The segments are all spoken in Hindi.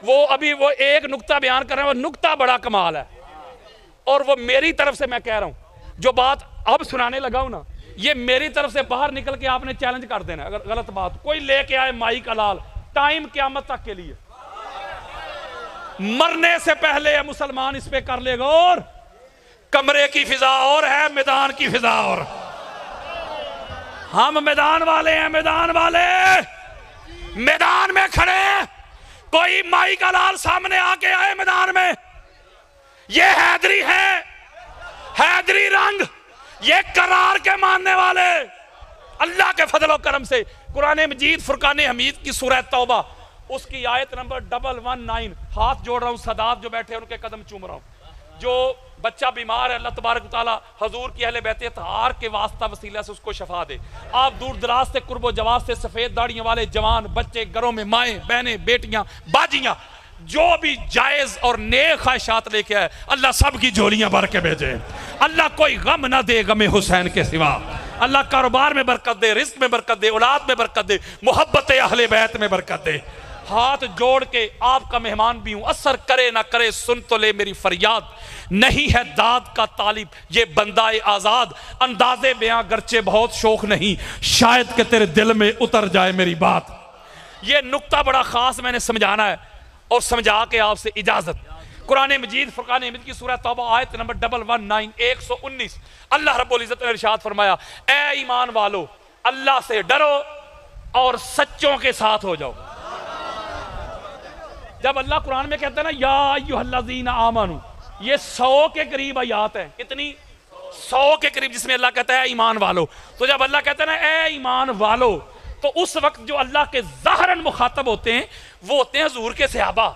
वो अभी वो एक नुक्ता बयान कर रहे हैं, वो नुक्ता बड़ा कमाल है और वो मेरी तरफ से मैं कह रहा हूं, जो बात अब सुनाने लगा हूं ना, ये मेरी तरफ से बाहर निकल के आपने चैलेंज कर देना। अगर गलत बात कोई लेके आए माइक हलाल, टाइम क़यामत तक के लिए, मरने से पहले ये मुसलमान इस पे कर लेगा। और कमरे की फिजा और है, मैदान की फिजा और। हम मैदान वाले हैं, मैदान वाले मैदान में खड़े हैं। कोई माइक हलाल सामने आके आए मैदान में, ये हैदरी है, हैदरी रंग, ये करार के मानने वाले। अल्लाह के फजल और करम से कुरान मजीद फुरकान हमीद की सूरह तौबा उसकी आयत नंबर 119, हाथ जोड़ रहा हूं, सदात जो बैठे उनके कदम चूम रहा हूं। जो बच्चा बीमार है, अल्लाह तबारक व तआला हजूर की अहले बैत तहार के वास्ता वसीला से उसको शफा दे। आप दूर दराज से कुर्बो जवाब से सफेद दाढ़ियों वाले जवान बच्चे, घरों में माएँ बहनें बेटियां बाजियां, जो भी जायज और नेक ख्वाहिशात लेके आए, अल्लाह सब की झोलियां भर के भेजे। अल्लाह कोई गम ना दे गमे हुसैन के सिवा। अल्लाह कारोबार में बरकत दे, रिस्क में बरकत दे, औलाद में बरकत दे, मोहब्बत अहले बैत में बरकत दे। हाथ जोड़ के आपका मेहमान भी हूं, असर करे ना करे सुन तो ले मेरी फरियाद। नहीं है दाद का तालिब ये बंदाए आजाद, अंदाजे बयां गर्चे बहुत शौक नहीं, शायद कि तेरे दिल में उतर जाए मेरी बात। ये नुक्ता बड़ा खास मैंने समझाना है और समझा के आपसे इजाजत। कुरान मजीद फुरकान हमीद की सूरह तौबा आयत नंबर 119 119 अल्लाह रब्बुल इज्जत ने इरशाद फरमाया, ए ईमान वालो अल्लाह से डरो और सच्चों के साथ हो जाओ। जब अल्लाह कुरान में कहता है ना या अय्युहल्लज़ीना आमनू, ये 100 के करीब आयात है, कितनी 100 के करीब, जिसमें अल्लाह कहता है ईमान वालो। तो जब अल्लाह कहता है ना ए ईमान वालो, तो उस वक्त जो अल्लाह के ज़ाहरन मुखातब होते हैं वो होते हैं हुजूर के सहाबा।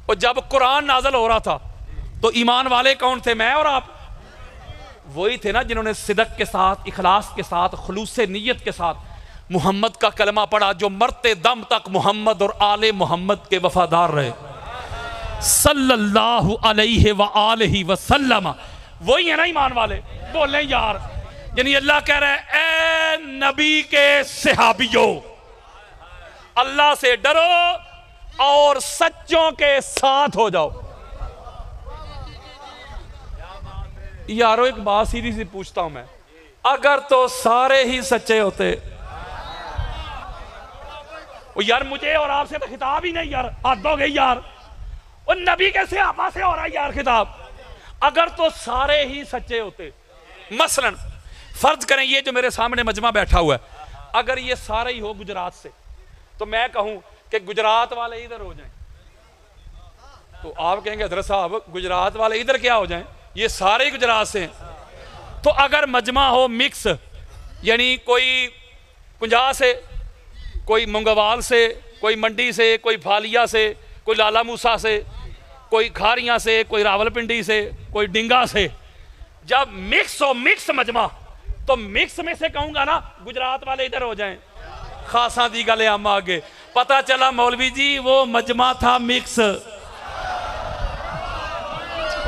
और जब कुरान नाज़िल हो रहा था तो ईमान वाले कौन थे? मैं और आप वही थे ना जिन्होंने सिदक के साथ, इखलास के साथ, खुलूस नियत के साथ मोहम्मद का कलमा पढ़ा, जो मरते दम तक मोहम्मद और आले मोहम्मद के वफादार रहे सल्लल्लाहु अलैहि व आलिहि वसल्लम। वही है ना ईमान वाले। बोले यार, यानी अल्लाह कह रहा है ए नबी के सहाबियों अल्लाह से डरो और सच्चों के साथ हो जाओ। यारो एक बात सीधी सी पूछता हूं मैं, अगर तो सारे ही सच्चे होते, यार मुझे और आपसे तो खिताब ही नहीं यार, हद हो गई यार, और नबी के सहाबा से हो रहा है यार खिताब। अगर तो सारे ही सच्चे होते, मसलन फर्ज करें ये जो मेरे सामने मजमा बैठा हुआ है, अगर ये सारे ही हो गुजरात से, तो मैं कहूं कि गुजरात वाले इधर हो जाएं, तो आप कहेंगे हजरत साहब गुजरात वाले इधर क्या हो जाएं, ये सारे ही गुजरात से हैं। तो अगर मजमा हो मिक्स, यानी कोई कुंजा से, कोई मुंगवाल से, कोई मंडी से, कोई फालिया से, कोई लाला मूसा से, कोई खारियां से, कोई रावलपिंडी से, कोई डिंगा से, जब मिक्स हो, मिक्स मजमा, तो मिक्स में से कहूंगा ना गुजरात वाले इधर हो जाएं। खासा दी गले हम आगे पता चला मौलवी जी वो मजमा था मिक्स।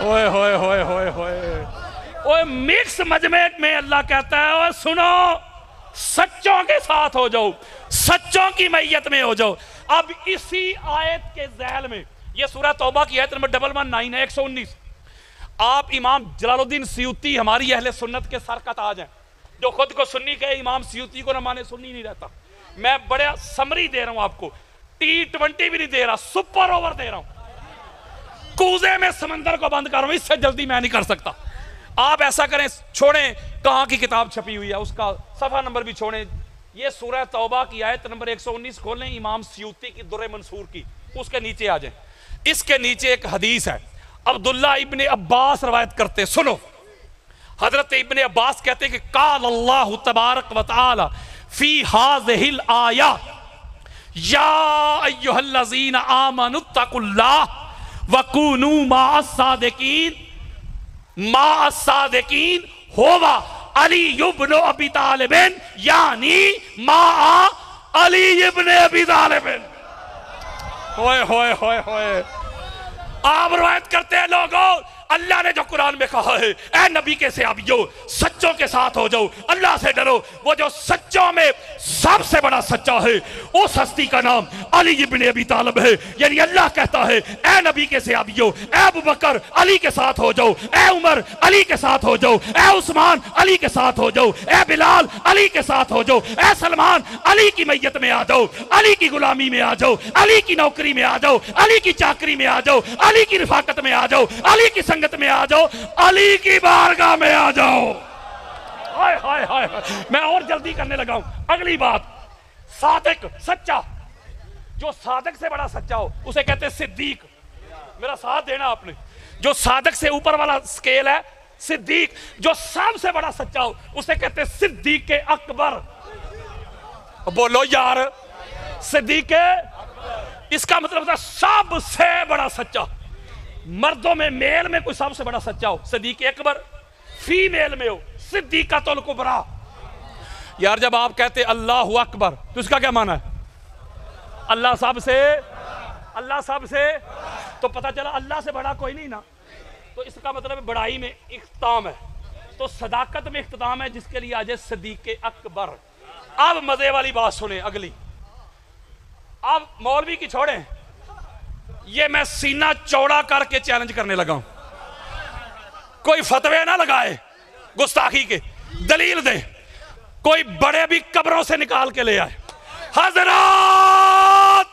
ओए होए होए होए होए ओए, मिक्स मजमे में अल्लाह कहता है ओए सुनो, सच्चों के साथ हो जाओ, सच्चों की मैयत में हो जाओ। अब इसी आयत के ज़ैल में, ये सूरह तौबा की आयत नंबर 119 है 119। आप इमाम जलालुद्दीन सियूती हमारी अहले सुन्नत के सर का ताज हैं, जो खुद को सुन्नी कहे, इमाम सियूती को न माने सुन्नी नहीं रहता। मैं बड़ा समरी दे रहा हूं आपको, T20 भी नहीं दे रहा, सुपर ओवर दे रहा हूं, कूजे में समंदर को बंद कर रहा हूं, इससे जल्दी मैं नहीं कर सकता। आप ऐसा करें, छोड़ें कहां की किताब छपी हुई है, उसका सफा नंबर भी छोड़ें, ये सूरह तौबा की आयत नंबर 119 खोलें, इमाम सियूती की दुर्र मंसूर की, उसके नीचे आ जाएं। इसके नीचे एक हदीस है, अब्दुल्ला इब्ने अब्बास रवायत करते, सुनो। हजरत इब्ने अब्बास कहते हैं कि काल अल्लाह तबारक व तआला फी हाज़िहिल आया या अय्युहल्लज़ीना आमनुत्तकुल्लाह वकूनू माअस्सादिकीन, माअस्सादिकीन होवा अली इब्न अबी तालिब, यानी माआ अली इब्न अबी तालिब। होए होए होए होए, आप रवायत करते हैं लोगों, अल्लाह ने जो कुरान में कहा है, ऐ नबी के सहाबियों सच्चों के साथ हो जाओ, अल्लाह से डरो। वो जो सच्चों में सबसे बड़ा सच्चा है उस हस्ती का नाम अली इब्ने अबी तालिब है। यानी अल्लाह कहता है ऐ नबी के सहाबियों, ऐ अबू बकर अली के साथ हो जाओ, ऐ उमर अली के साथ हो जाओ, ऐ उस्मान अली के साथ हो जाओ, ऐ बिलाल अली के साथ हो जाओ, ऐ सलमान अली की मैयत में आ जाओ, अली की गुलामी में आ जाओ, अली की नौकरी में आ जाओ, अली की चाकरी में आ जाओ, अली की रिफाकत में आ जाओ, अली की संगत में आ जाओ, अली की बारगाह में आ जाओ। हाय हाय हाय, मैं और जल्दी करने लगा हूं। अगली बात, सादिक सच्चा, जो सादिक से बड़ा सच्चा हो उसे कहते हैं सिद्दीक। मेरा साथ देना आपने। जो सादिक से ऊपर वाला स्केल है सिद्दीक, जो सबसे बड़ा सच्चा हो उसे कहते हैं सिद्दीक के अकबर। बोलो यार, सिद्दीक के, इसका मतलब होता है सबसे बड़ा सच्चा। मर्दों में मेल में कोई सबसे बड़ा सच्चा हो सिद्दीक अकबर, फीमेल में हो सिद्दीकातुल कुबरा। यार जब आप कहते अल्लाहु अकबर तो इसका क्या माना है? अल्लाह सबसे, अल्लाह सबसे, तो पता चला अल्लाह से बड़ा कोई नहीं ना। तो इसका मतलब बड़ाई में इख्तिताम है, तो सदाकत में इख्तिताम है, जिसके लिए आज सिद्दीक अकबर। अब मजे वाली बात सुने अगली। अब मौलवी की छोड़ें, ये मैं सीना चौड़ा करके चैलेंज करने लगा हूं, कोई फतवे ना लगाए गुस्ताखी के, दलील दे, कोई बड़े भी कब्रों से निकाल के ले आए। हजरत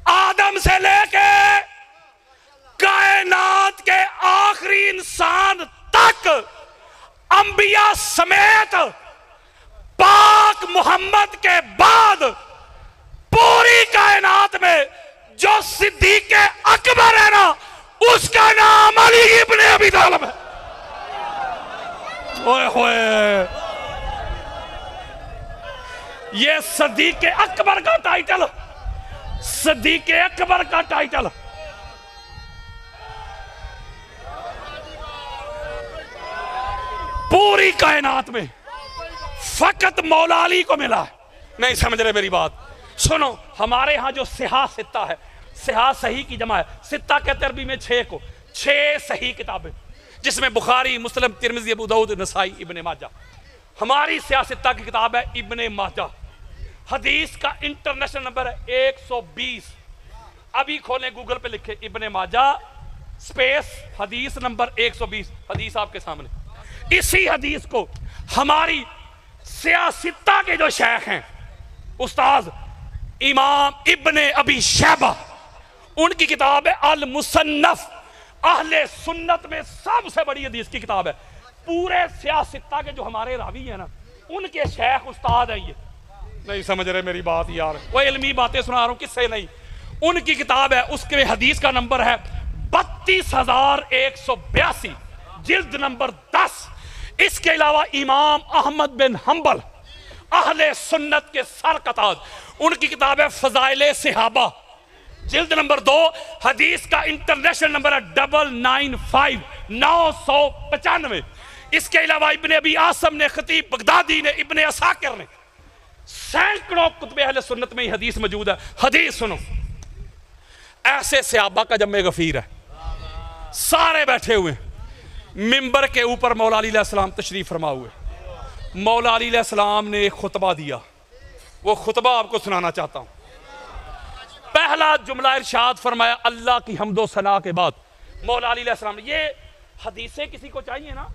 आदम से लेके कायनात के आखिरी इंसान तक, अंबिया समेत पाक मोहम्मद के बाद पूरी कायनात में जो सिद्दीक अकबर है ना, उसका नाम अली इब्ने अबी तालिब है। ओए होए, ये सिद्दीक अकबर का टाइटल, सिद्दीक अकबर का टाइटल पूरी कायनात में फकत मौला अली को मिला। नहीं समझ रहे मेरी बात? सुनो, हमारे यहां जो सिहा सित्ता है, सिहा सही की जमा है, सित्ता कहते अरबी में 6 को, 6 सही किताबें, जिसमें बुखारी, मुस्लिम, तिरमिज़ी, अबू दाऊद, नसाई, इब्ने माजा। हमारी सिहा सित्ता की किताब है इब्ने माजा। हदीस का इंटरनेशनल नंबर है 120। अभी खोलें गूगल पे, लिखे इब्ने माजा स्पेस हदीस नंबर 120, हदीस आपके सामने। इसी हदीस को हमारी सियासित्ता के जो शेख हैं, उस्ताद इमाम इब्ने अबी शैबा, उनकी किताब है अल मुसन्नफ। अहले सुन्नत में सबसे बड़ी हदीस की किताब है। पूरे सियासित्ता के जो हमारे रावी हैं ना, उनके शेख उस्ताद हैं ये। नहीं समझ रहे मेरी बात यार? वो इल्मी बातें सुना रहा हूं, किससे नहीं। उनकी किताब है, उसके हदीस का नंबर है 32,182, जिल्द नंबर 10। इसके अलावा इमाम अहमद बिन हंबल, अहले सुन्नत के सरकताज, उनकी किताब है फजाइले सहाबा, जिल्द नंबर 2। हदीस का इंटरनेशनल नंबर है 995। इसके अलावा इब्ने अबी आसम ने, खतीब बगदादी ने, इब्ने असाकिर ने, सैकड़ों कुतुब अहले सुन्नत में ही हदीस मौजूद है। हदीस सुनो, ऐसे सहाबा का जम्मे गफीर है, सारे बैठे हुए, मिंबर के ऊपर मौला अली अलैहिस्सलाम तशरीफ फरमा हुए। मौला अली अलैहिस्सलाम ने एक खुतबा दिया, वो खुतबा आपको सुनाना चाहता हूं। पहला जुमला इरशाद फरमाया, अल्लाह की हम्दो सना के बाद मौला अली अलैहिस्सलाम ने, ये हदीसें किसी को चाहिए ना,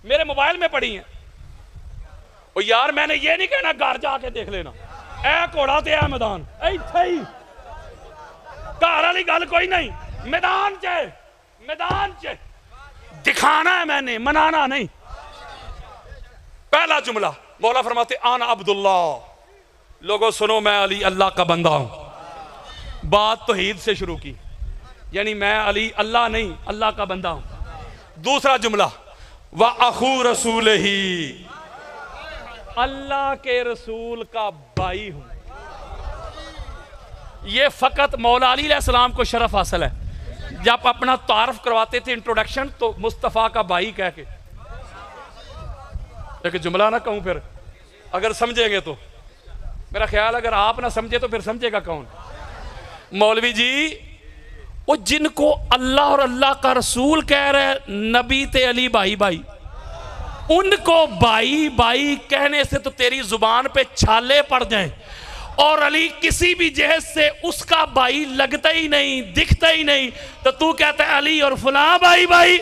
मेरे मोबाइल में पड़ी हैं। और यार मैंने ये नहीं कहना घर जाके देख लेना, ए घोड़ा ते ए मैदान, इत्थे ही घर वाली गल कोई नहीं, मैदान च, मैदान च दिखाना है मैंने, मनाना नहीं। पहला जुमला मौला फरमाते, आना अब्दुल्ला, लोगों सुनो मैं अली अल्लाह का बंदा हूं। बात तौहीद से शुरू की, यानी मैं अली अल्लाह नहीं अल्लाह का बंदा हूं। दूसरा जुमला, व अखू रसूल ही, अल्लाह के रसूल का भाई हूं। ये फकत मौला अली अलैहिस्सलाम को शरफ हासिल है। जब अपना तारफ करवाते थे इंट्रोडक्शन, तो मुस्तफ़ा का भाई कह के, लेकिन जुमला ना कहूं फिर, अगर समझेंगे तो। मेरा ख्याल अगर आप ना समझे तो फिर समझेगा कौन? मौलवी जी वो जिनको अल्लाह और अल्लाह का रसूल कह रहे नबी ते अली भाई भाई, उनको भाई भाई कहने से तो तेरी जुबान पे छाले पड़ जाए, और अली किसी भी जहज से उसका भाई लगता ही नहीं, दिखता ही नहीं, तो तू कहता है अली और फुला भाई भाई।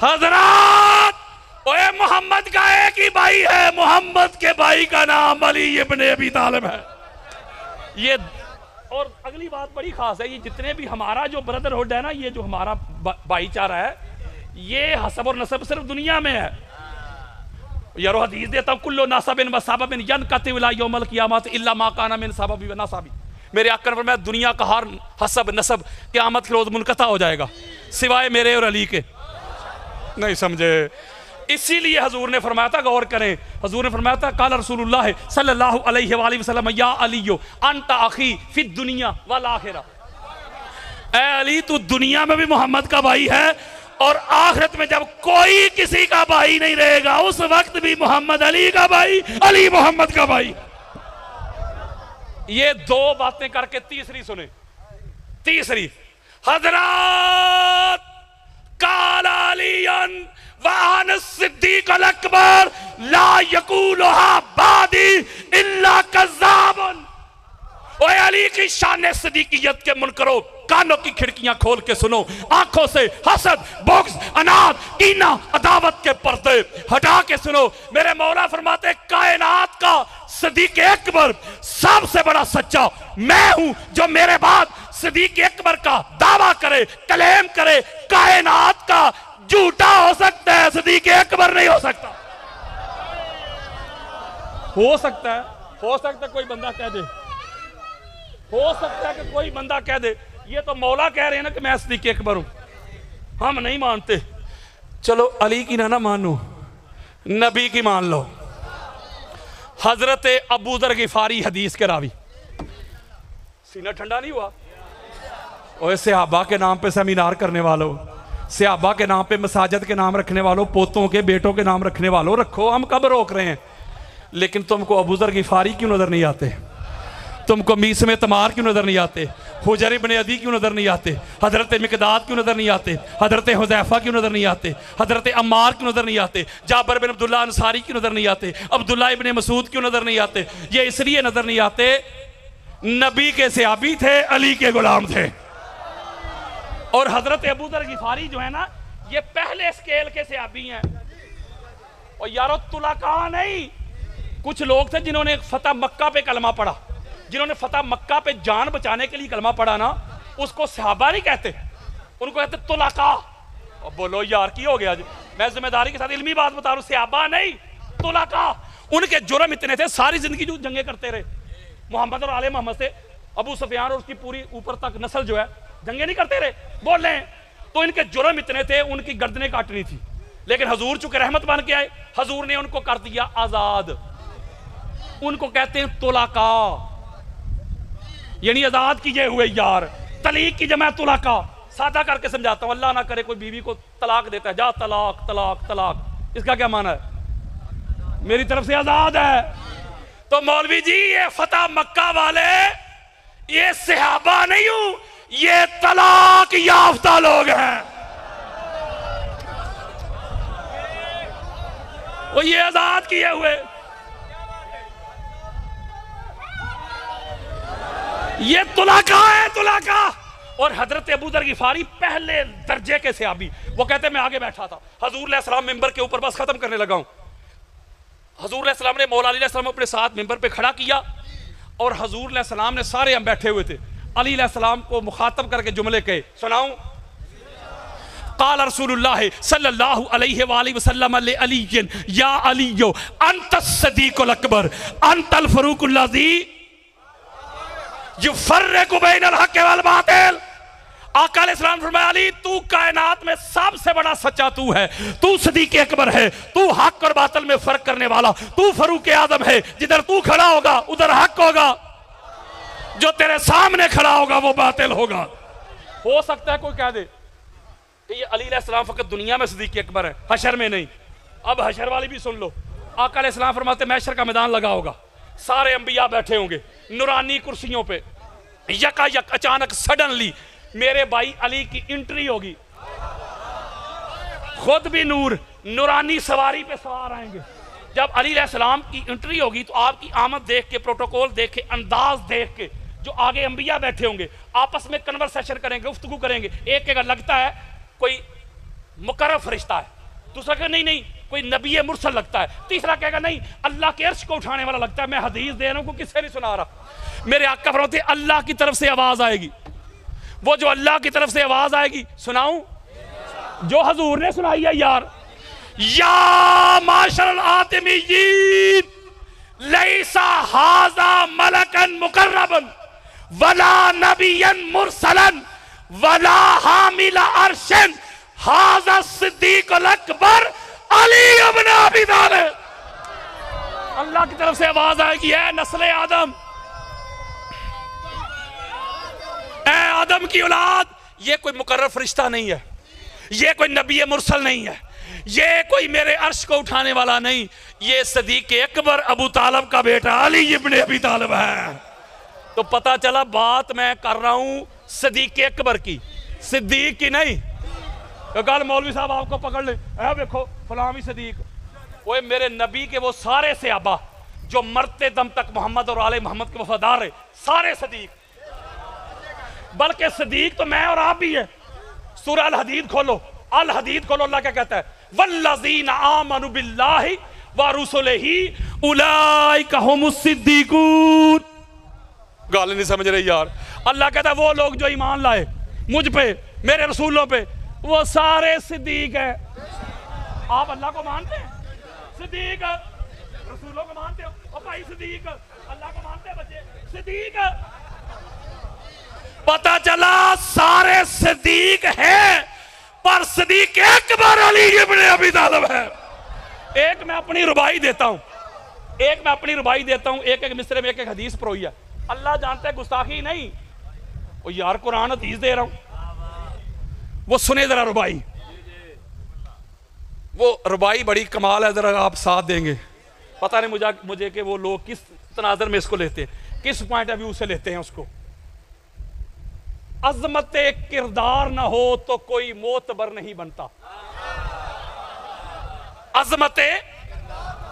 हजरत, ओए मोहम्मद का एक ही भाई है, मोहम्मद के भाई का नाम अली इब्ने अबी तालिब है। ये और अगली बात बड़ी खास है, ये जितने भी हमारा जो ब्रदरहुड है ना, ये जो हमारा भाईचारा है, ये हसब और नसब सिर्फ दुनिया में है। यारो हदीस देता हूं, कुल्लो नासबिन वसाबिन यनकति इला यौमल क़ियामत इल्ला मा काना मिन सबबि व नसाबी। मेरे आका ने फरमाया दुनिया का हर हसब नसब क़यामत के रोज मुनक़ता हो जाएगा सिवाय मेरे और अली के। नहीं समझे? इसीलिए हजूर ने फरमाया था, गौर करें, हजूर ने फरमाया था काला रसूलुल्लाह सल्लल्लाहु अलैहि वसल्लम या अलियो अंत आखी फिद दुनिया वल आखिरा। ए अली, तू दुनिया में भी मोहम्मद का भाई है, और आखिरत में जब कोई किसी का भाई नहीं रहेगा उस वक्त भी मोहम्मद अली का भाई, अली मोहम्मद का भाई। ये दो बातें करके तीसरी सुने। तीसरी, हजरत काला अलियन वाहन सिद्दीक अल अकबर ला यकूलुहा बादी इल्ला कज़्ज़ाबुन। ओए अली की शान सिद्दीकियत के मुनकरो, कानों की खिड़कियां खोल के सुनो, आंखों से हसद, बुग़्ज़, अनाद, कीना, अदावत के पर्दे हटा के सुनो। मेरे मौला फरमाते कायनात का सिद्दीक अकबर सबसे बड़ा सच्चा मैं हूं, जो मेरे बाद सिद्दीक अकबर का दावा करे, क्लेम करे। कायनात का झूठा हो सकता है, सिद्दीक अकबर नहीं हो सकता। हो सकता है कोई बंदा कह दे, हो सकता है कि कोई बंदा कह दे, ये तो मौला कह रहे हैं ना कि मैं सिद्दीक अकबर हूं, हम नहीं मानते। चलो अली की ना मानो, नबी की मान लो। हजरत अबू दर गिफारी हदीस के रावी, सीना ठंडा नहीं हुआ? ओए सहाबा के नाम पे सेमिनार करने वालों, सहाबा के नाम पे मसाजिद के नाम रखने वालों, पोतों के बेटों के नाम रखने वालों, रखो, हम कब रोक रहे हैं। लेकिन तुमको अबू दर गिफारी क्यों नजर नहीं आते? तुमको मीस में तमार क्यों नजर नहीं आते? हुजर इब्ने अदी क्यों नजर नहीं आते? हजरत मिकदाद क्यों नजर नहीं आते? हजरत हुज़ैफा क्यों नजर नहीं आते? हजरत अम्मार क्यों नजर नहीं आते? जाबर बिन अब्दुल्ला अंसारी क्यों नजर नहीं आते? अब्दुल्ला इब्ने मसूद क्यों नजर नहीं आते? ये इसलिए नजर नहीं आते, नबी के सहाबी थे, अली के गुलाम थे। और हजरत अबू दर गिफारी जो है ना, ये पहले स्केल के सहाबी हैं। और यारो तुलाका नहीं, कुछ लोग थे जिन्होंने फतह मक्का पे कलमा पढ़ा, जिन्होंने फतह मक्का पे जान बचाने के लिए कलमा पढ़ा ना, उसको सहाबा नहीं कहते, उनको कहते तुलाका। और बोलो यार की हो गया जी, मैं जिम्मेदारी के साथ इल्मी बात बता रहा हूं, सहाबा नहीं, तुलाका। उनके जुर्म इतने थे, सारी जिंदगी जो जंगे करते रहे, मोहम्मद और आले मोहम्मद से अबू सुफियान और उसकी पूरी ऊपर तक नस्ल जो है जंगे नहीं करते रहे, बोल रहे हैं। तो इनके जुर्म इतने थे, उनकी गर्दनें काटनी थी, लेकिन हजूर चूंकि रहमत बन के आए, हजूर ने उनको कर दिया आजाद। उनको कहते हैं तुलाका, यानी आजाद किए हुए यार। तलीक की जमा तुलाका, सादा करके समझाता हूं, अल्लाह ना करे कोई बीवी को तलाक देता है, जा तलाक तलाक तलाक, इसका क्या माना है? मेरी तरफ से आजाद है। तो मौलवी जी, ये फतह मक्का वाले, ये सहाबा नहीं हूं, ये तलाक याफ्ता लोग हैं। वो ये आजाद किए हुए, ये तुलाका है, तुलाका। और हजरत अबू दर गिफारी पहले दर्जे के सहाबी, वो कहते मैं आगे बैठा था, हजूर अलैहि सलाम मिंबर के ऊपर, बस खत्म करने लगा हूं। हजूर अलैहि सलाम ने मौला अली अलैहि सलाम अपने साथ मिंबर पे खड़ा किया, और हजूर अलैहि सलाम ने, सारे हम बैठे हुए थे, अली अलैहि सलाम को मुखातब करके जुमले कहे, सुनाऊं? क़ाल रसूलुल्लाह सल्लल्लाहु अलैहि वसल्लम अली या अलियो अंतस सदीकुल अकबर अंतल फरूकुल लज़ी युफ़र्रिक़ु बैनल हक़्क़ि वल बातिल। आका अलैहिस्सलाम ने फरमाया, अली तू कायनात में सबसे बड़ा सच्चा तू है, तू सदीक़ अकबर है, तू हक और बातिल में फर्क करने वाला, तू फरूक आदम है। जिधर तू खड़ा होगा उधर हक होगा, जो तेरे सामने खड़ा होगा वो बातिल होगा। हो सकता है कोई कह दे कि ये अली अलैहिस्सलाम फकत दुनिया में सदीक़ अकबर है, हशर में नहीं। अब हशर वाली भी सुन लो। आका अलैहिस्सलाम फरमाते महशर का मैदान लगा होगा, सारे अंबिया बैठे होंगे, नूरानी कुर्सियों पे, यकायक अचानक सडनली मेरे भाई अली की एंट्री होगी, खुद भी नूर नूरानी सवारी पे सवार आएंगे। जब अली अलैहिस्सलाम की एंट्री होगी तो आपकी आमद देख के, प्रोटोकॉल देख के, अंदाज देख के, जो आगे अंबिया बैठे होंगे आपस में कन्वर्सेशन करेंगे, गुफ्तगू करेंगे। एक एक लगता है कोई मुकर्रब फरिश्ता है, दूसरा कहेगा नहीं नहीं कोई नबी मुरसल लगता है, तीसरा कहेगा नहीं अल्लाह के अर्श को उठाने वाला लगता है। मैं हदीस दे रहा हूं, किससे नहीं सुना रहा। मेरे आका फरमाते अल्लाह की तरफ से आवाज आएगी, वो जो अल्लाह की तरफ से आवाज आएगी सुनाऊं, जो हजूर ने सुनाई है यार, या माशरल आदमीयीन लैसा हाजा मलकन मुकर्रबन वला नबियन मुरसलन वला हामिला अर्शन हाजा सिद्दीकुल अकबर अली इब्न अबी तालिब। अल्लाह की तरफ से आवाज आएगी, है नस्ल आदम, ऐ आदम की औलाद, ये कोई मुकर्रर फरिश्ता नहीं है, ये कोई नबी मुरसल नहीं है, ये कोई मेरे अर्श को उठाने वाला नहीं, ये सिद्दीक अकबर अबू तालिब का बेटा अली इब्न अबी तालिब है। तो पता चला बात मैं कर रहा हूं सिद्दीक अकबर की, सिद्दीक की नहीं। तो कल मौलवी साहब आपको पकड़ ले, देखो फलामी सिद्दीक, वो मेरे नबी के वो सारे सहाबा जो मरते दम तक मोहम्मद और आले मोहम्मद के वफादार रहे, सारे सिद्दीक, बल्कि सिद्दीक तो मैं और आप भी है। सूरह अल हदीद खोलो, अल हदीद खोलो, अल्लाह क्या कहता है, वल्लज़ीना आमनु बिल्लाहि व रुसुलिही उलाइका हुमुस सिद्दीकून। गाल नहीं समझ रहे यार। अल्लाह कहता है वो लोग जो ईमान लाए मुझ पे, मेरे रसूलों पे, वो सारे सिद्दीक है। आप अल्लाह को मानते हैं? सिद्दीक रसूलों को मानते हो? और भाई सिद्दीक अल्लाह को मानते हैं बच्चे? सिद्दीक पता चला सारे सिद्दीक हैं, पर सिद्दीक अकबर अली इब्न अबी तालिब है। एक मैं अपनी रुबाई देता हूं, एक एक मिसरे में एक एक हदीस परोई है। अल्लाह जानता है गुस्ताखी नहीं, वो यार कुरान हदीस दे रहा हूं, वो सुने जरा रुबाई, वो रुबाई बड़ी कमाल है, जरा आप साथ देंगे। पता नहीं मुझे कि वो लोग किस तनाजर में इसको लेते हैं, किस पॉइंट ऑफ व्यू से लेते हैं उसको। अजमत किरदार ना हो तो कोई मोतबर नहीं बनता, अजमत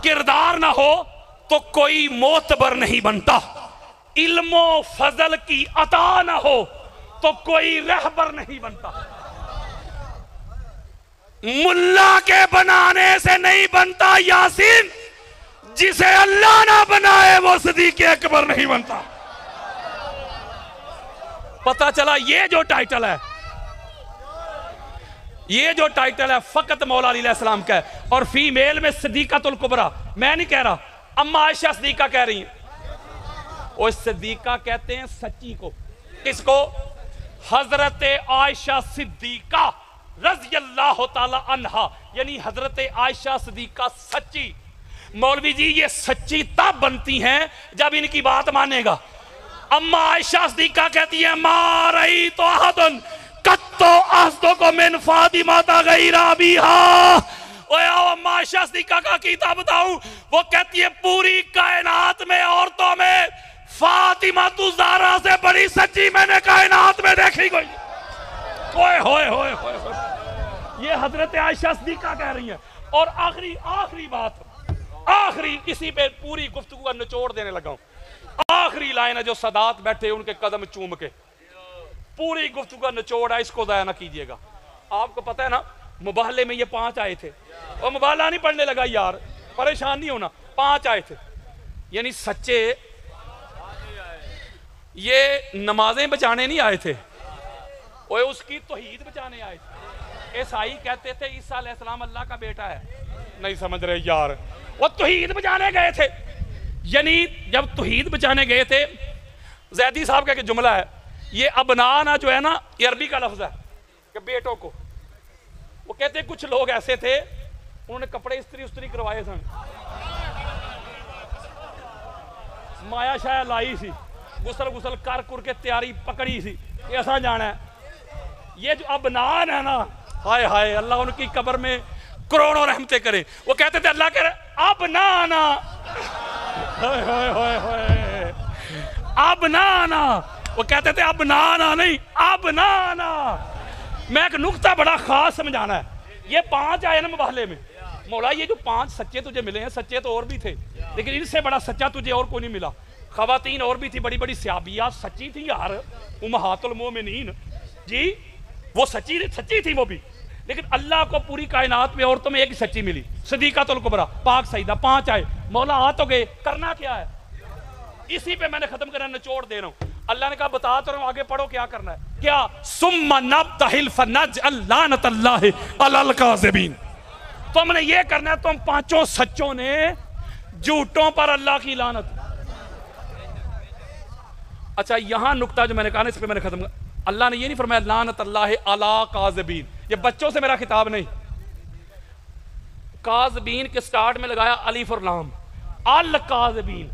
किरदार ना हो तो कोई मोतबर नहीं बनता, इल्मो फजल की अता ना हो तो कोई रहबर नहीं बनता, मुल्ला के बनाने से नहीं बनता यासीन, जिसे अल्लाह ना बनाए वो सिद्दीक अकबर नहीं बनता। पता चला ये जो टाइटल है फकत मौला अली अलैहिस्सलाम का है, और फीमेल में सिद्दीकातुल कुबरा। मैं नहीं कह रहा, अम्मा आयशा सिद्दीका कह रही हैं। और सिद्दीका कहते हैं सच्ची को, किसको? हजरत आयशा सिद्दीका रज़ियल्लाहु ताला अन्हा, यानी हजरत आयशा सिद्दीका सच्ची। मौलवी जी ये सच्ची तब बनती हैं जब इनकी बात मानेगा। अम्मा आयशा सिद्दीका कहती है मा रही तो अहदन कत्तो अस्दो को मिन फातिमा ता गैरा बिहा। ओए आओ अम्मा आयशा सिद्दीका का कीता बताऊं, वो कहती है पूरी कायनात में औरतों में फातिमा तु ज़हरा से बड़ी सच्ची मैंने कायनात में देखी कोई। ओए होए होए होए, ये हजरत आयशा सिद्दीका कह रही है। और आखिरी बात, आखिरी इसी पे पूरी गुफ्तगू का निचोड़ देने लगा हूं। आखिरी लाइन है जो सदात बैठे उनके कदम चूम के, पूरी गुफ्तगू का निचोड़ है, इसको ज़ाया ना कीजिएगा। आपको पता है ना मुबाहले में ये 5 आए थे, और मुबाहला नहीं पढ़ने लगा यार, परेशान नहीं होना, 5 आए थे, यानी सच्चे ये नमाजें बचाने नहीं आए थे, वो उसकी तौहीद बचाने आए थे। ईसाई कहते थे ईसा अलैहिस्सलाम अल्लाह का बेटा है, नहीं समझ रहे यार, वो तौहीद बचाने गए थे। यानी जब तौहीद बचाने गए थे, जैदी साहब का जुमला है, ये अबनाना जो है ना, ये अरबी का लफ्ज है कि बेटों को। वो कहते कुछ लोग ऐसे थे उन्होंने कपड़े इस्त्री करवाए सन, माया शाया लाई सी, गुसल कर कुर के तैयारी पकड़ी सी, ऐसा जाना है। ये जो अबनान है ना, हाय हाय अल्लाह उनकी कब्र में करोड़ों रहमतें करे। वो कहते थे अल्लाह के अबनाना, अब ना आना। वो कहते थे अब ना आना नहीं, अब ना आना। मैं एक नुक्ता बड़ा खास समझाना है। ये 5 आए ना मुबाहले में, मौला ये जो 5 सच्चे तुझे मिले हैं, सच्चे तो और भी थे लेकिन इनसे बड़ा सच्चा तुझे और कोई नहीं मिला। खवातीन और भी थी, बड़ी बड़ी सहाबिया सच्ची थी यार, उम्महातुल मोमिनीन जी, वो सच्ची थी वो भी। लेकिन अल्लाह को पूरी कायनात में औरतों में एक ही सच्ची मिली, सदीकातुल कुबरा, पाक सईदा। 5 आए, मौला आ तो गए, करना क्या है? इसी पे मैंने खत्म करना, निचोड़ दे रहा हूं। अल्लाह ने कहा बता तो रहा हूं, आगे पढ़ो क्या करना है। क्या? सुम्मा नब्तहिल फनजअल लानतल्लाहि अलल काज़िबीन। तुमने ये करना है, तुम 5 सच्चों ने झूठों पर अल्लाह की लानत। अच्छा, यहां नुक्ता जो मैंने कहा ना, इस पे मैंने खत्म। अल्लाह ने ये नहीं फरमाया लानतल्लाहि अला काज़िबीन, ये बच्चों से मेरा खिताब नहीं। काज़िबीन के स्टार्ट में लगाया अलिफ और लाम, अल काज़िबीन।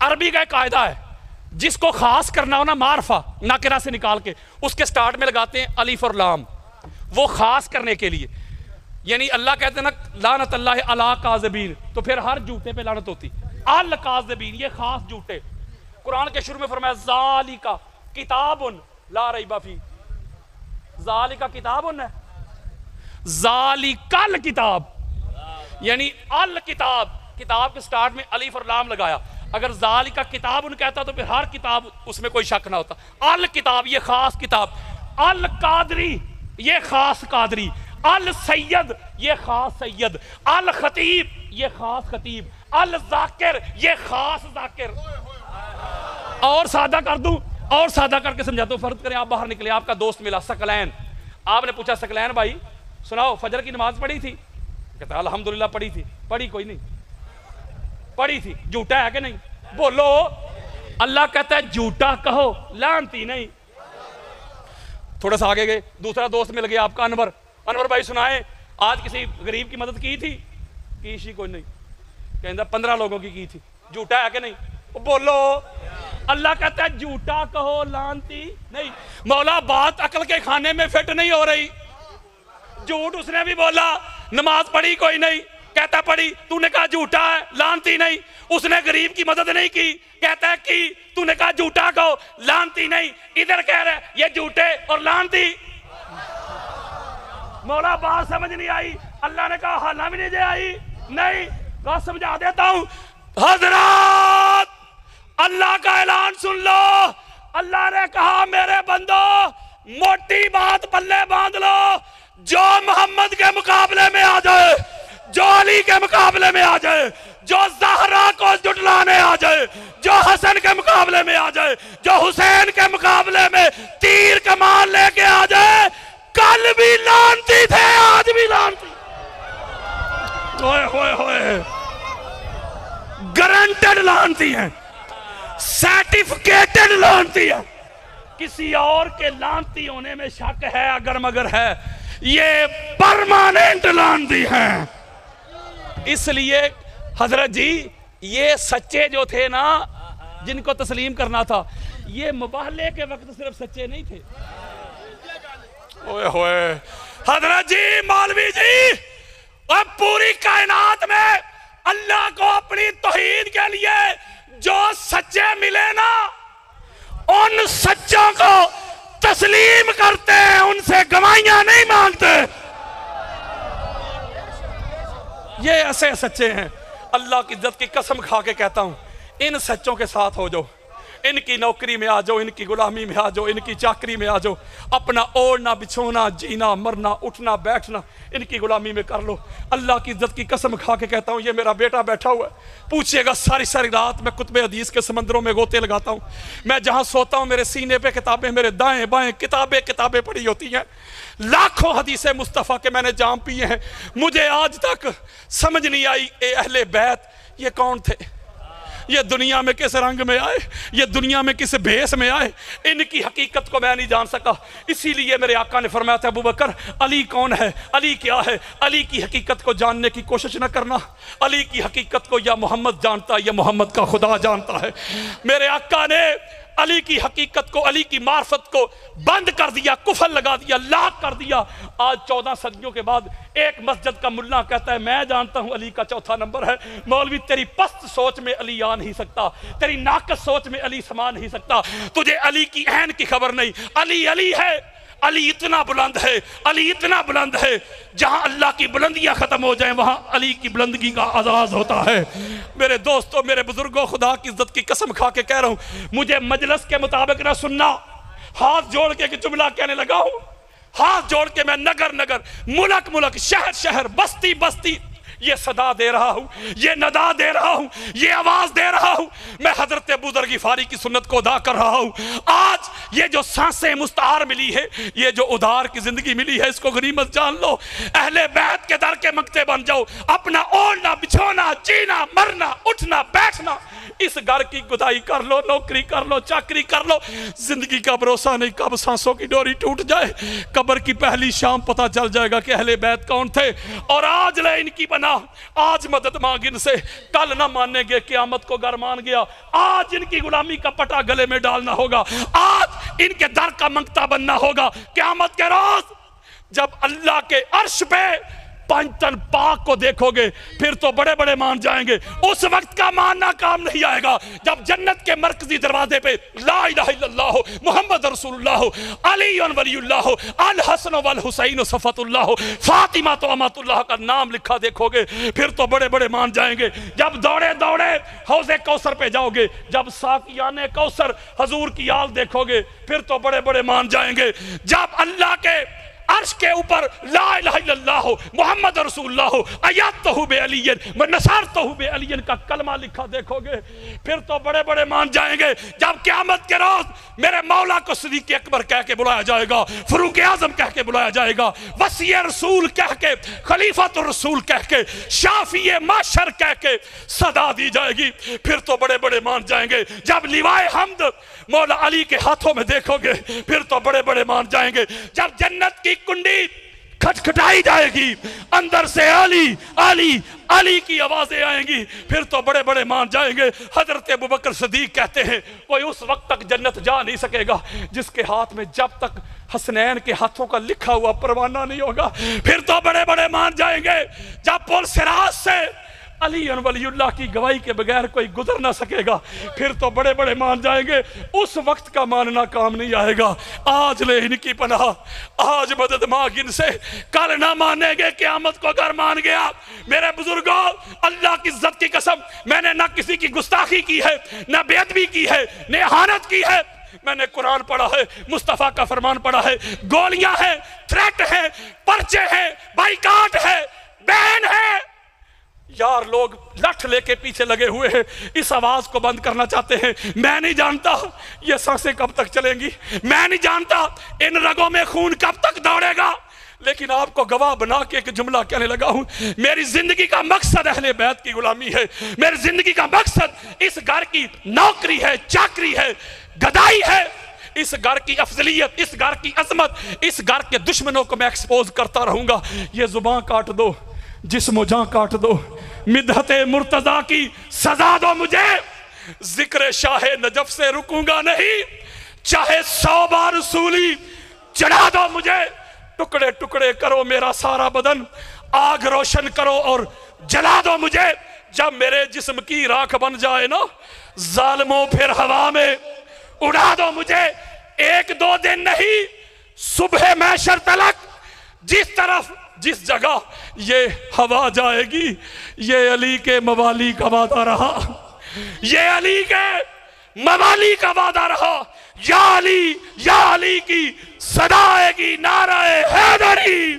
अरबी का एक कायदा है, जिसको खास करना हो ना मारफा नाकिरा से निकाल के, उसके स्टार्ट में लगाते हैं अलिफ और लाम, वो खास करने के लिए। यानी अल्लाह कहते हैं ना लानतल्लाहि अला काज़िबीन, तो फिर हर झूठे पे लानत होती। अल काज़िबीन ये खास झूठे। कुरान के शुरू में फरमाया ज़ालिका किताबुन ला रैबा फी, ज़ालिका किताबुन है, ज़ालिकल किताब, यानी अल किताब, किताब के स्टार्ट में अलिफ और लाम लगाया। अगर ज़ालिका किताब उन कहता तो फिर हर किताब, उसमें कोई शक ना होता। अल किताब ये खास किताब, अल कादरी ये खास कादरी, अल सैयद ये खास सैयद, अल खतीब ये खास खतीब, अल जाकिर ये खास जाकिर। और सादा कर दूं, और सादा करके समझाता हूं। फर्ज करें आप बाहर निकले, आपका दोस्त मिला सकलैन, आपने पूछा सकलैन भाई सुनाओ फजर की नमाज पढ़ी थी? कहता अल्हम्दुलिल्लाह पढ़ी थी। पढ़ी कोई नहीं, पढ़ी थी। झूठा है कि नहीं? बोलो। अल्लाह कहता है झूठा कहो, लानती नहीं। थोड़ा सा आगे गए, दूसरा दोस्त मिल गया आपका अनवर। अनवर भाई सुनाए आज किसी गरीब की मदद की थी? की कोई नहीं। कहता 15 लोगों की थी। झूठा है कि नहीं? बोलो। अल्लाह कहता है झूठा कहो, लानती नहीं। मौला बात अकल के खाने में फिट नहीं हो रही। झूठ उसने भी बोला, नमाज पढ़ी कोई नहीं, कहता पढ़ी, तूने कहा झूठा है, लानती नहीं। उसने गरीब की मदद नहीं की, कहता है की, तूने कहा झूठा कहो, लानती नहीं। इधर कह रहे ये झूठे और लानती। मौला बात समझ नहीं आई। अल्लाह ने कहा हाला भी नहीं आई। नहीं, कहा समझा देता हूं। हजरत अल्लाह का ऐलान सुन लो। अल्लाह ने कहा मेरे बंदो मोटी बात पल्ले बांध लो, जो मोहम्मद के मुकाबले में आ जाए, जो अली के मुकाबले में आ जाए, जो ज़हरा को जुटलाने आ जाए, जो हसन के मुकाबले में आ जाए, जो हुसैन के मुकाबले में तीर कमान लेके आ जाए, कल भी लानती थे, आज भी लानती। होए होए होए, गारंटेड लानती है, सर्टिफिकेटेड लानती है। किसी और के लानती होने में शक है अगर मगर है, ये परमानेंट लानती है। इसलिए हजरत जी ये सच्चे जो थे ना, जिनको तस्लीम करना था, ये मुबाहले के वक्त सिर्फ सच्चे नहीं थे। ओए होए हजरत जी, मौलवी जी, अब पूरी कायनात में अल्लाह को अपनी तौहीद के लिए जो सच्चे मिले ना, उन सच्चों को तस्लीम करते हैं, उनसे गवाहियां नहीं मांगते। ये ऐसे सच्चे हैं। अल्लाह की इज्जत की कसम खा के कहता हूं, इन सच्चों के साथ हो जाओ, इनकी नौकरी में आ जाओ, इनकी गुलामी में आ जाओ, इनकी चाकरी में आ जाओ, अपना ओढ़ना बिछोना, जीना मरना, उठना बैठना इनकी गुलामी में कर लो। अल्लाह की इज्जत की कसम खा के कहता हूँ, ये मेरा बेटा बैठा हुआ है, पूछिएगा सारी सारी रात मैं कुतुब हदीस के समंदरों में गोते लगाता हूँ। मैं जहाँ सोता हूँ मेरे सीने पे किताबें, मेरे दाएं बाएं किताबें पड़ी होती हैं। लाखों हदीसें मुस्तफ़ा के मैंने जाम पिए हैं। मुझे आज तक समझ नहीं आई ए अहले बैत ये कौन थे, ये दुनिया में किस रंग में आए, ये दुनिया में किस भेष में आए, इनकी हकीकत को मैं नहीं जान सका। इसीलिए मेरे आका ने फरमाया था, अबू बकर अली कौन है, अली क्या है, अली की हकीकत को जानने की कोशिश न करना। अली की हकीकत को या मोहम्मद जानता है या मोहम्मद का खुदा जानता है। मेरे आका ने अली की हकीकत को, अली की मार्फत को बंद कर दिया, कुफर लगा दिया, लाख कर दिया। आज 14 सदियों के बाद एक मस्जिद का मुल्ला कहता है मैं जानता हूं अली का चौथा नंबर है। मौलवी, तेरी पस्त सोच में अली आ नहीं सकता, तेरी नाकस सोच में अली समा नहीं सकता, तुझे अली की ऐन की खबर नहीं। अली अली है, अली इतना बुलंद है, अली इतना बुलंद है, जहां अल्लाह की बुलंदियां खत्म हो जाएं वहां अली की बुलंदगी का आगाज होता है। मेरे दोस्तों, मेरे बुजुर्गों, खुदा की इज्जत की कसम खा के कह रहा हूं, मुझे मजलिस के मुताबिक ना सुनना। हाथ जोड़ के जुमला कहने लगा हूं, हाथ जोड़ के मैं नगर नगर, मुलक मुलक, शहर शहर, बस्ती बस्ती ये सदा दे रहा हूं, ये नदा दे रहा हूं, ये आवाज दे रहा हूं। मैं हजरत अबू दर गिफारी की सुन्नत को अदा कर रहा हूं। आज ये जो सांसें मुस्तार मिली है, ये जो उधार की जिंदगी मिली है, इसको गनीमत जान लो। अहले बैत के दर के मंगते बन जाओ। अपना ओढ़ना, बिछोना, जीना, मरना, उठना, बैठना, इस घर की गुदाई कर लो, नौकरी कर लो, चाकरी कर लो। जिंदगी का भरोसा नहीं, कब सांसों की डोरी टूट जाए। कब्र की पहली शाम पता चल जाएगा कि अहले बैत कौन थे। और आज ले इनकी बना, आज मदद मांग इनसे, कल ना मानेंगे क़यामत को घर मान गया। आज इनकी गुलामी का पटा गले में डालना होगा, आज इनके दर का मंगता बनना होगा। क़यामत के रोज जब अल्लाह के अर्श पे पंचतन पाक को देखोगे, फिर तो बड़े बड़े मान जाएंगे। उस वक्त का मानना काम नहीं आएगा जब जन्नत के मरकजी दरवाजे पे ला इलाहा इल्लल्लाह मुहम्मद रसूलुल्लाह अली वलीउल्लाह अल हसन वल हुसैन सफतुल्लाह फातिमा तो अमातुल्लाह का नाम लिखा देखोगे, फिर तो बड़े बड़े मान जाएंगे। जब दौड़े दौड़े हौज़े कौसर पे जाओगे, जब साकियाने कौसर हजूर की आल देखोगे, फिर तो बड़े बड़े मान जाएंगे। जब अल्लाह के अर्श के ऊपर ला इलाहा इल्लल्लाह मुहम्मद रसूलुल्लाह अय्यदतहु बि अलिय्यन व नसरतहु बि अलिय्यन का कलमा लिखा देखोगे, फिर तो बड़े बड़े मान जाएंगे। जब क़यामत के रोज मेरे मौला को सिद्दीक़ अकबर कह के बुलाया जाएगा, फारूक आज़म कह के बुलाया जाएगा, वसी रसूल कह के, खलीफातुर रसूल कह के, शाफिए माशर कह के सदा दी जाएगी, फिर तो बड़े बड़े मान जाएंगे। जब लिवाए हम्द मौला अली के हाथों में देखोगे, फिर तो बड़े बड़े मान जाएंगे। जब जन्नत की कुंडी खटखटाई जाएगी, अंदर से अली अली अली की आवाजें आएंगी, फिर तो बड़े बड़े मान जाएंगे। हजरत अबू बकर सिद्दीक कहते हैं कोई उस वक्त तक जन्नत जा नहीं सकेगा जिसके हाथ में जब तक हसनैन के हाथों का लिखा हुआ परवाना नहीं होगा, फिर तो बड़े बड़े मान जाएंगे। जब पुल सिराज से अली वलीउल्लाह की गवाही के बगैर कोई गुजर ना सकेगा, फिर तो बड़े बड़े मान जाएंगे। उस वक्त का मानना काम नहीं आएगा। आज ले इनकी पनाह, आज मदद मांग इनसे, कल ना मानेंगे क़यामत को अगर मान गया। मेरे बुजुर्गों, अल्लाह की इज्जत की कसम, मैंने ना किसी की गुस्ताखी की है, ना बेअदबी की है, ना इहानत की है। मैंने कुरान पढ़ा है, मुस्तफ़ा का फरमान पढ़ा है, गोलियां हैं, थ्रेट है, पर्चे हैं, बाइकाट है, बैन है। यार लोग लठ लेके पीछे लगे हुए हैं, इस आवाज को बंद करना चाहते हैं। मैं नहीं जानता ये सांसें कब तक चलेंगी, मैं नहीं जानता इन रगों में खून कब तक दौड़ेगा, लेकिन आपको गवाह बना के एक जुमला कहने लगा हूं। मेरी जिंदगी का मकसद अहले बैत की गुलामी है, मेरी जिंदगी का मकसद इस घर की नौकरी है, चाकरी है, गदाई है, इस घर की अफजलियत, इस घर की अजमत, इस घर के दुश्मनों को मैं एक्सपोज करता रहूंगा। ये जुबान काट दो, जिस्म जान काट दो, मिदहते मुर्तजा की सजा दो मुझे, जिक्र शाह नजफ से रुकूंगा नहीं, चाहे 100 बार सूली चढ़ा दो मुझे। टुकड़े टुकड़े करो मेरा सारा बदन, आग रोशन करो और जला दो मुझे। जब मेरे जिस्म की राख बन जाए ना, जालिमों फिर हवा में उड़ा दो मुझे। 1-2 दिन नहीं, सुबह महशर तलक जिस तरफ जिस जगह ये हवा जाएगी, ये अली के मवाली का वादा रहा, ये अली के मवाली का वादा रहा। या अली की सदा आएगी, नाराए हैदरी।